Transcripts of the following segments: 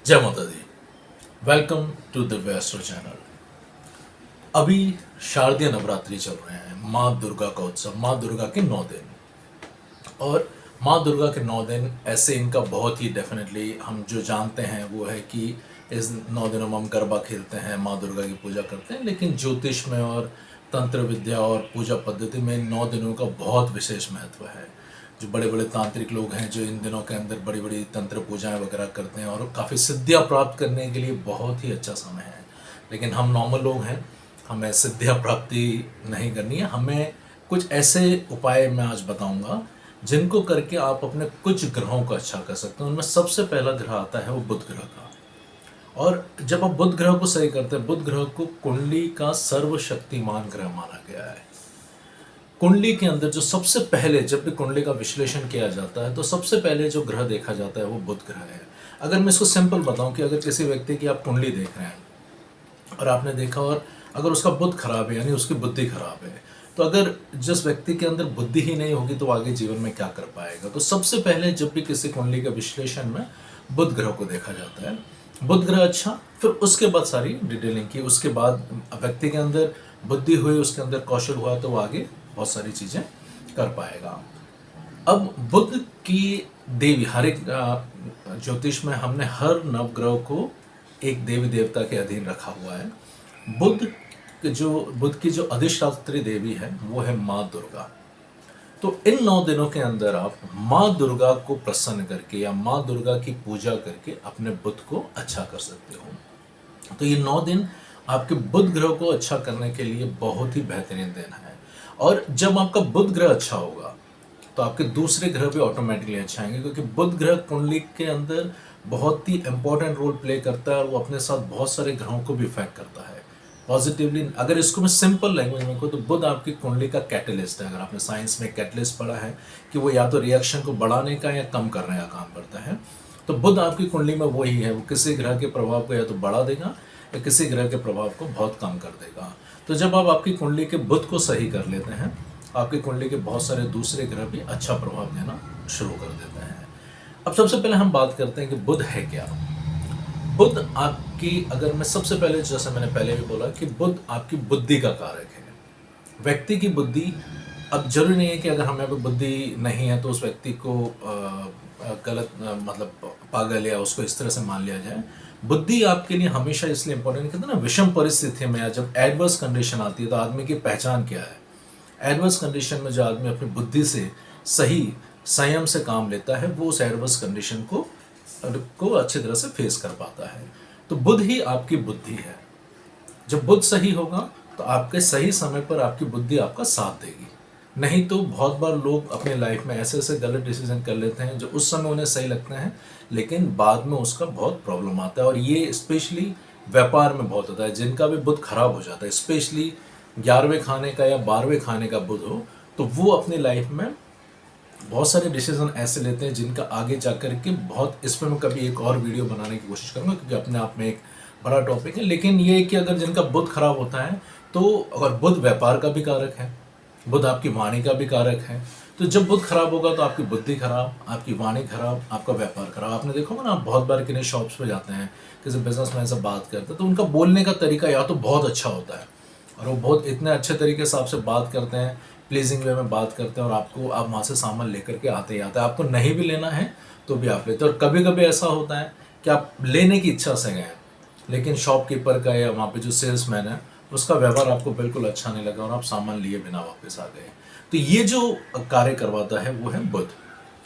जय माता दी। Welcome to Divya astro channel. अभी शारदीय नवरात्रि चल रहे हैं, माँ दुर्गा का उत्सव, माँ दुर्गा के 9 दिन। और माँ दुर्गा के 9 दिन ऐसे इनका बहुत ही डेफिनेटली हम जो जानते हैं वो है कि इस 9 दिनों में हम गरबा खेलते हैं, माँ दुर्गा की पूजा करते हैं। लेकिन ज्योतिष में और तंत्र विद्या और पूजा पद्धति में 9 दिनों का बहुत विशेष महत्व है। जो बड़े बड़े तांत्रिक लोग हैं जो इन दिनों के अंदर बड़ी बड़ी तंत्र पूजाएं वगैरह करते हैं और काफ़ी सिद्धियां प्राप्त करने के लिए बहुत ही अच्छा समय है। लेकिन हम नॉर्मल लोग हैं, हमें सिद्धियां प्राप्ति नहीं करनी है। हमें कुछ ऐसे उपाय मैं आज बताऊंगा जिनको करके आप अपने कुछ ग्रहों को अच्छा कर सकते हैं। उनमें सबसे पहला ग्रह आता है वो बुध ग्रह का। और जब आप बुध ग्रह को सही करते हैं, बुध ग्रह को कुंडली का सर्वशक्तिमान ग्रह माना गया है। कुंडली के अंदर जो सबसे पहले जब भी कुंडली का विश्लेषण किया जाता है तो सबसे पहले जो ग्रह देखा जाता है वो बुध ग्रह है। अगर मैं इसको सिंपल बताऊं कि अगर किसी व्यक्ति की आप कुंडली देख रहे हैं और आपने देखा और अगर उसका बुध खराब है यानी उसकी बुद्धि खराब है, तो अगर जिस व्यक्ति के अंदर बुद्धि ही नहीं होगी तो आगे जीवन में क्या कर पाएगा। तो सबसे पहले जब भी किसी कुंडली के विश्लेषण में बुध ग्रह को देखा जाता है, बुध ग्रह अच्छा, फिर उसके बाद सारी डिटेलिंग की, उसके बाद व्यक्ति के अंदर बुद्धि हुई, उसके अंदर कौशल हुआ तो वो आगे बहुत सारी चीजें कर पाएगा। अब बुध की देवी, हर एक ज्योतिष में हमने हर नवग्रह को एक देवी देवता के अधीन रखा हुआ है। बुध की जो अधिष्ठात्री देवी है वो है माँ दुर्गा। तो इन 9 दिनों के अंदर आप माँ दुर्गा को प्रसन्न करके या माँ दुर्गा की पूजा करके अपने बुध को अच्छा कर सकते हो। तो ये 9 दिन आपके बुध ग्रह को अच्छा करने के लिए बहुत ही बेहतरीन दिन है। और जब आपका बुध ग्रह अच्छा होगा तो आपके दूसरे ग्रह भी ऑटोमेटिकली अच्छा आएंगे, क्योंकि बुध ग्रह कुंडली के अंदर बहुत ही इंपॉर्टेंट रोल प्ले करता है और वो अपने साथ बहुत सारे ग्रहों को भी इफेक्ट करता है पॉजिटिवली। अगर इसको मैं सिंपल लैंग्वेज में कहूँ तो बुध आपकी कुंडली का कैटलिस्ट है। अगर आपने साइंस में कैटलिस्ट पढ़ा है कि वो या तो रिएक्शन को बढ़ाने का या कम करने का काम करता है, तो बुध आपकी कुंडली में वही है। वो किसी ग्रह के प्रभाव को या तो बढ़ा देगा या किसी ग्रह के प्रभाव को बहुत कम कर देगा। तो जब आप आपकी कुंडली के बुध को सही कर लेते हैं, आपकी कुंडली के बहुत सारे दूसरे ग्रह भी अच्छा प्रभाव देना शुरू कर देते हैं। अब सबसे पहले हम बात करते हैं कि बुध है क्या। बुध आपकी, अगर मैं सबसे पहले, जैसे मैंने पहले भी बोला कि बुध आपकी बुद्धि का कारक है, व्यक्ति की बुद्धि। अब जरूरी नहीं है कि अगर हमें कोई बुद्धि नहीं है तो उस व्यक्ति को गलत मतलब पागल या उसको इस तरह से मान लिया जाए। बुद्धि आपके लिए हमेशा इसलिए इंपॉर्टेंट, कहते हैं ना, विषम परिस्थिति में या जब एडवर्स कंडीशन आती है तो आदमी की पहचान क्या है। एडवर्स कंडीशन में जो आदमी अपनी बुद्धि से सही संयम से काम लेता है वो उस एडवर्स कंडीशन को अच्छी तरह से फेस कर पाता है। तो बुध ही आपकी बुद्धि है। जब बुध सही होगा तो आपके सही समय पर आपकी बुद्धि आपका साथ देगी। नहीं तो बहुत बार लोग अपने लाइफ में ऐसे ऐसे गलत डिसीजन कर लेते हैं जो उस समय उन्हें सही लगते हैं लेकिन बाद में उसका बहुत प्रॉब्लम आता है। और ये स्पेशली व्यापार में बहुत होता है। जिनका भी बुध खराब हो जाता है, स्पेशली 11वें खाने का या 12वें खाने का बुध हो, तो वो अपनी लाइफ में बहुत सारे डिसीजन ऐसे लेते हैं जिनका आगे जाकर के बहुत, इस पर मैं कभी एक और वीडियो बनाने की कोशिश करूंगा क्योंकि अपने आप में एक बड़ा टॉपिक है। लेकिन ये कि अगर जिनका बुध खराब होता है, तो अगर बुध व्यापार का भी कारक है, बुध आपकी वाणी का भी कारक है, तो जब बुध खराब होगा तो आपकी बुद्धि खराब, आपकी वाणी खराब, आपका व्यापार खराब। आपने देखा होगा ना, आप बहुत बार किन्हीं शॉप्स पे जाते हैं, किसी बिजनेसमैन से बात करते हैं तो उनका बोलने का तरीका या तो बहुत अच्छा होता है और वो बहुत इतने अच्छे तरीके से आपसे बात करते हैं, प्लीजिंग वे में बात करते हैं और आपको, आप वहाँ से सामान लेकर के आते ही आते हैं। आपको नहीं भी लेना है तो भी आप लेते हैं। और कभी कभी ऐसा होता है कि आप लेने की इच्छा से गए हैं लेकिन शॉपकीपर का या वहाँ पे जो सेल्समैन है उसका व्यवहार आपको बिल्कुल अच्छा नहीं लगा और आप सामान लिए बिना वापस आ गए। तो ये जो कार्य करवाता है वो है बुध,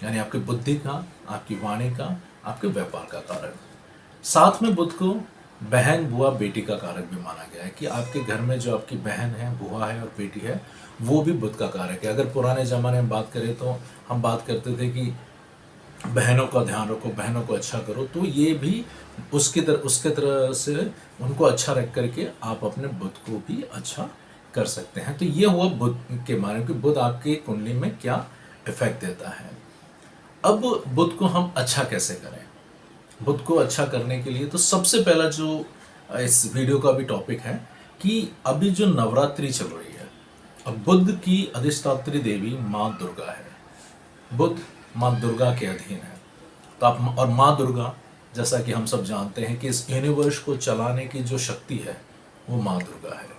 यानी आपकी बुद्धि का, आपकी वाणी का, आपके व्यापार का कारक। साथ में बुध को बहन, बुआ, बेटी का कारक भी माना गया है कि आपके घर में जो आपकी बहन है, बुआ है और बेटी है वो भी बुध का कारक है। अगर पुराने ज़माने में बात करें तो हम बात करते थे कि बहनों का ध्यान रखो, बहनों को अच्छा करो, तो ये भी उसके तरह से उनको अच्छा रख करके आप अपने बुध को भी अच्छा कर सकते हैं। तो ये हुआ बुध के बारे में, बुध आपके कुंडली में क्या इफेक्ट देता है। अब बुध को हम अच्छा कैसे करें। बुध को अच्छा करने के लिए तो सबसे पहला जो इस वीडियो का भी टॉपिक है कि अभी जो नवरात्रि चल रही है, अब बुध की अधिष्ठात्री देवी माँ दुर्गा है। बुध माँ दुर्गा के अधीन है। तो आप, और माँ दुर्गा जैसा कि हम सब जानते हैं कि इस यूनिवर्स को चलाने की जो शक्ति है वो माँ दुर्गा है।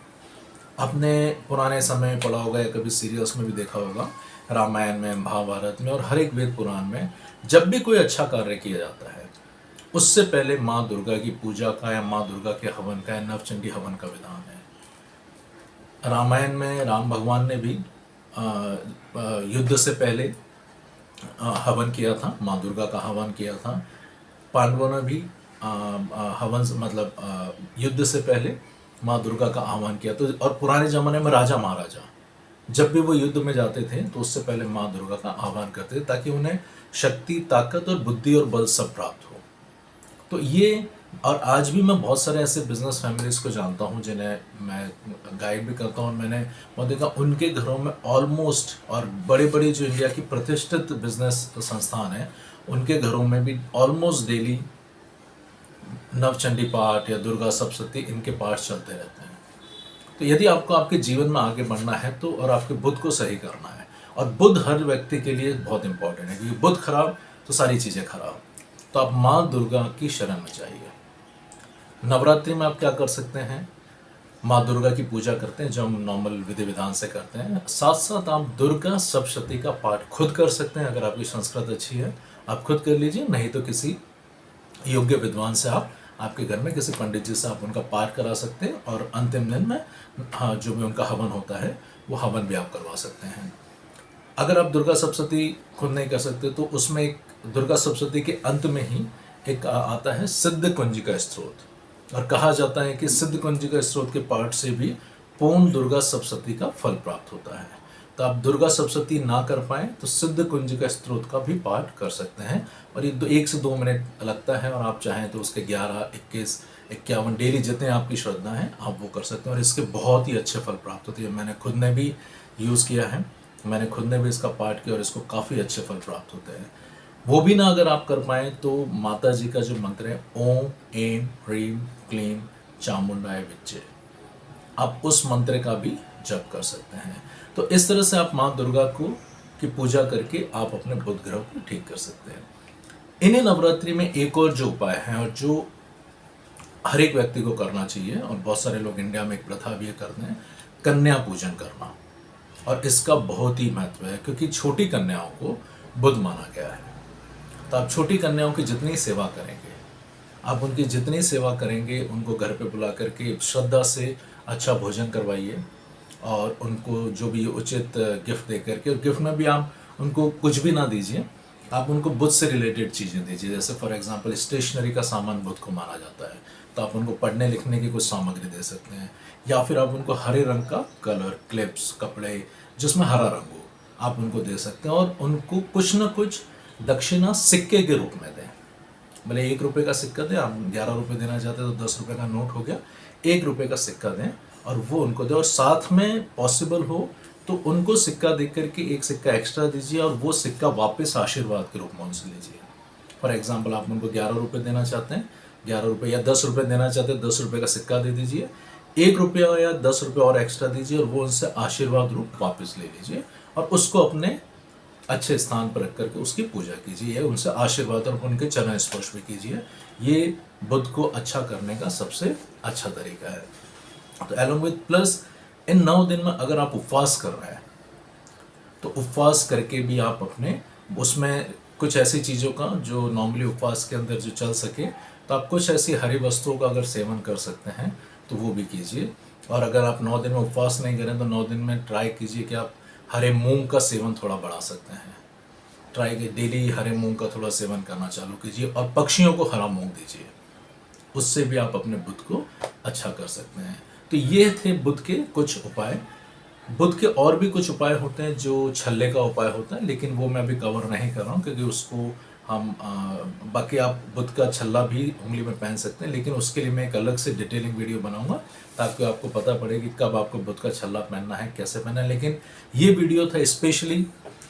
आपने पुराने समय में पढ़ा होगा या कभी सीरियल्स में भी देखा होगा, रामायण में, महाभारत में और हर एक वेद पुराण में जब भी कोई अच्छा कार्य किया जाता है उससे पहले माँ दुर्गा की पूजा का या माँ दुर्गा के हवन का या नवचंडी हवन का विधान है। रामायण में राम भगवान ने भी युद्ध से पहले हवन किया था, माँ दुर्गा का हवन किया था। पांडवों ने भी हवन मतलब युद्ध से पहले माँ दुर्गा का आह्वान किया। तो और पुराने ज़माने में राजा महाराजा जब भी वो युद्ध में जाते थे तो उससे पहले माँ दुर्गा का आह्वान करते थे ताकि उन्हें शक्ति, ताकत और बुद्धि और बल सब प्राप्त हो। तो ये, और आज भी मैं बहुत सारे ऐसे बिजनेस फैमिलीज को जानता हूँ जिन्हें मैं गाइड भी करता हूँ और मैंने बहुत देखा उनके घरों में ऑलमोस्ट, और बड़े बड़े जो इंडिया की प्रतिष्ठित बिजनेस संस्थान हैं उनके घरों में भी ऑलमोस्ट डेली नवचंडी पाठ या दुर्गा सप्तशती इनके पाठ चलते रहते हैं। तो यदि आपको आपके जीवन में आगे बढ़ना है तो, और आपके बुद्ध को सही करना है, और बुद्ध हर व्यक्ति के लिए बहुत इंपॉर्टेंट है क्योंकि बुद्ध खराब तो सारी चीज़ें खराब, तो आप माँ दुर्गा की शरण में जाइए। नवरात्रि में आप क्या कर सकते हैं, माँ दुर्गा की पूजा करते हैं जो हम नॉर्मल विधि विधान से करते हैं। साथ साथ आप दुर्गा सप्तशती का पाठ खुद कर सकते हैं। अगर आपकी संस्कृत अच्छी है आप खुद कर लीजिए, नहीं तो किसी योग्य विद्वान से आप आपके घर में किसी पंडित जी से आप उनका पाठ करा सकते हैं, और अंतिम दिन में जो भी उनका हवन होता है वो हवन भी आप करवा सकते हैं। अगर आप दुर्गा सप्तशती खुद नहीं कर सकते तो उसमें एक दुर्गा सप्तशती के अंत में ही एक आता है सिद्ध कुंजिका स्त्रोत, और कहा जाता है कि सिद्ध कुंजिका स्त्रोत के पाठ से भी पूर्ण दुर्गा सप्तशती का फल प्राप्त होता है। तो आप दुर्गा सप्तशती ना कर पाएँ तो सिद्ध कुंजिका स्त्रोत का भी पाठ कर सकते हैं, और ये 1 से 2 मिनट लगता है, और आप चाहें तो उसके 11, 21, 51 डेली जितने आपकी श्रद्धा है आप वो कर सकते हैं, और इसके बहुत ही अच्छे फल प्राप्त होते हैं। मैंने खुद ने भी यूज़ किया है, मैंने खुद ने भी इसका पाठ किया और इसको काफ़ी अच्छे फल प्राप्त होते हैं। वो भी ना अगर आप कर पाएँ तो माता जी का जो मंत्र है ओम ऐं ह्रीं क्लीं चामुंडाय विच्चे, आप उस मंत्र का भी जप कर सकते हैं। तो इस तरह से आप माँ दुर्गा की पूजा करके आप अपने बुध ग्रह को ठीक कर सकते हैं। इन्हीं नवरात्रि में एक और जो उपाय है और जो हर एक व्यक्ति को करना चाहिए, और बहुत सारे लोग इंडिया में एक प्रथा भी करते हैं, कन्या पूजन करना। और इसका बहुत ही महत्व है क्योंकि छोटी कन्याओं को बुध माना गया है। तो आप छोटी कन्याओं की जितनी सेवा करेंगे, आप उनकी जितनी सेवा करेंगे, उनको घर पे बुला करके श्रद्धा से अच्छा भोजन करवाइए, और उनको जो भी उचित गिफ्ट दे करके, और गिफ्ट में भी आप उनको कुछ भी ना दीजिए, आप उनको बुध से रिलेटेड चीज़ें दीजिए। जैसे फॉर एग्जांपल स्टेशनरी का सामान बुध को माना जाता है, तो आप उनको पढ़ने लिखने की कुछ सामग्री दे सकते हैं, या फिर आप उनको हरे रंग का कलर, क्लिप्स, कपड़े जिसमें हरा रंग हो, आप उनको दे सकते हैं, और उनको कुछ ना कुछ दक्षिणा सिक्के के रूप में दें। भले 1 रुपये का सिक्का दें, आप 11 रुपये देना चाहते हैं तो 10 रुपये का नोट हो गया, 1 रुपये का सिक्का दें और वो उनको दें, और साथ में पॉसिबल हो तो उनको सिक्का दे करके 1 सिक्का एक्स्ट्रा दीजिए, और वो सिक्का वापस आशीर्वाद के रूप में उनसे लीजिए। फॉर एग्जाम्पल आप उनको 11 रुपये देना चाहते हैं, 11 रुपये, या 10 रुपये देना चाहते हैं, 10 रुपये का सिक्का दे दीजिए, 1 रुपया या 10 रुपये और एक्स्ट्रा दीजिए, और वो उनसे आशीर्वाद रूप वापस ले लीजिए, और उसको अपने अच्छे स्थान पर रख करके उसकी पूजा कीजिए, या उनसे आशीर्वाद और उनके चरण स्पर्श भी कीजिए। ये बुध को अच्छा करने का सबसे अच्छा तरीका है। तो एलोंग विद प्लस इन 9 दिन में अगर आप उपवास कर रहे हैं तो उपवास करके भी आप अपने उसमें कुछ ऐसी चीज़ों का जो नॉर्मली उपवास के अंदर जो चल सके, तो आप कुछ ऐसी हरी वस्तुओं का अगर सेवन कर सकते हैं तो वो भी कीजिए। और अगर आप 9 दिन में उपवास नहीं करें तो 9 दिन में ट्राई कीजिए कि आप हरे मूंग का सेवन थोड़ा बढ़ा सकते हैं। ट्राई के डेली हरे मूंग का थोड़ा सेवन करना चालू कीजिए, और पक्षियों को हरा मूंग दीजिए, उससे भी आप अपने बुध को अच्छा कर सकते हैं। तो ये थे बुध के कुछ उपाय। बुध के और भी कुछ उपाय होते हैं जो छल्ले का उपाय होता है, लेकिन वो मैं अभी कवर नहीं कर रहा हूँ क्योंकि उसको हम बाकी आप बुध का छल्ला भी उंगली में पहन सकते हैं, लेकिन उसके लिए मैं एक अलग से डिटेलिंग वीडियो बनाऊंगा ताकि आपको पता पड़े कि कब आपको बुध का छल्ला पहनना है, कैसे पहनना है। लेकिन ये वीडियो था स्पेशली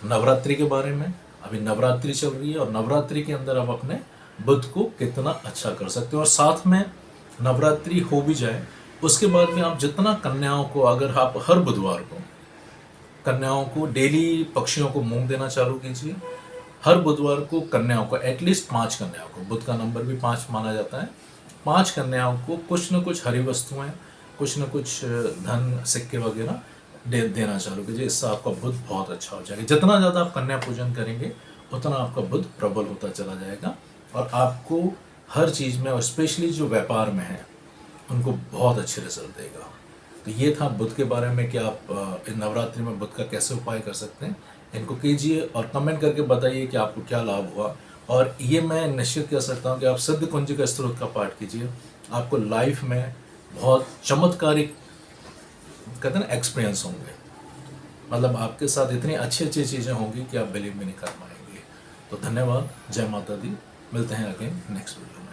नवरात्रि के बारे में। अभी नवरात्रि चल रही है और नवरात्रि के अंदर आप अपने बुध को कितना अच्छा कर सकते हो, और साथ में नवरात्रि हो भी जाए उसके बाद भी आप जितना कन्याओं को, अगर आप हर बुधवार को कन्याओं को डेली पक्षियों को मूंग देना चालू कीजिए, हर बुधवार को कन्याओं को, एटलीस्ट 5 कन्याओं को, बुध का नंबर भी 5 माना जाता है, 5 कन्याओं को कुछ न कुछ हरी वस्तुएं, कुछ न कुछ धन सिक्के वगैरह देना चालू कीजिए। इससे आपका बुध बहुत अच्छा हो जाएगा। जितना ज़्यादा आप कन्या पूजन करेंगे उतना आपका बुध प्रबल होता चला जाएगा और आपको हर चीज़ में, और स्पेशली जो व्यापार में है उनको बहुत अच्छे रिजल्ट देगा। तो ये था बुध के बारे में कि आप इन नवरात्रि में बुध का कैसे उपाय कर सकते हैं। इनको कीजिए और कमेंट करके बताइए कि आपको क्या लाभ हुआ। और ये मैं निश्चित कह सकता हूँ कि आप सिद्ध कुंजिका स्त्रोत का पाठ कीजिए, आपको लाइफ में बहुत चमत्कारिक, कहते हैं ना, एक्सपीरियंस होंगे। मतलब आपके साथ इतनी अच्छी अच्छी चीज़ें होंगी कि आप बिलीव भी नहीं कर पाएंगे। तो धन्यवाद, जय माता दी, मिलते हैं अगेन नेक्स्ट वीडियो में।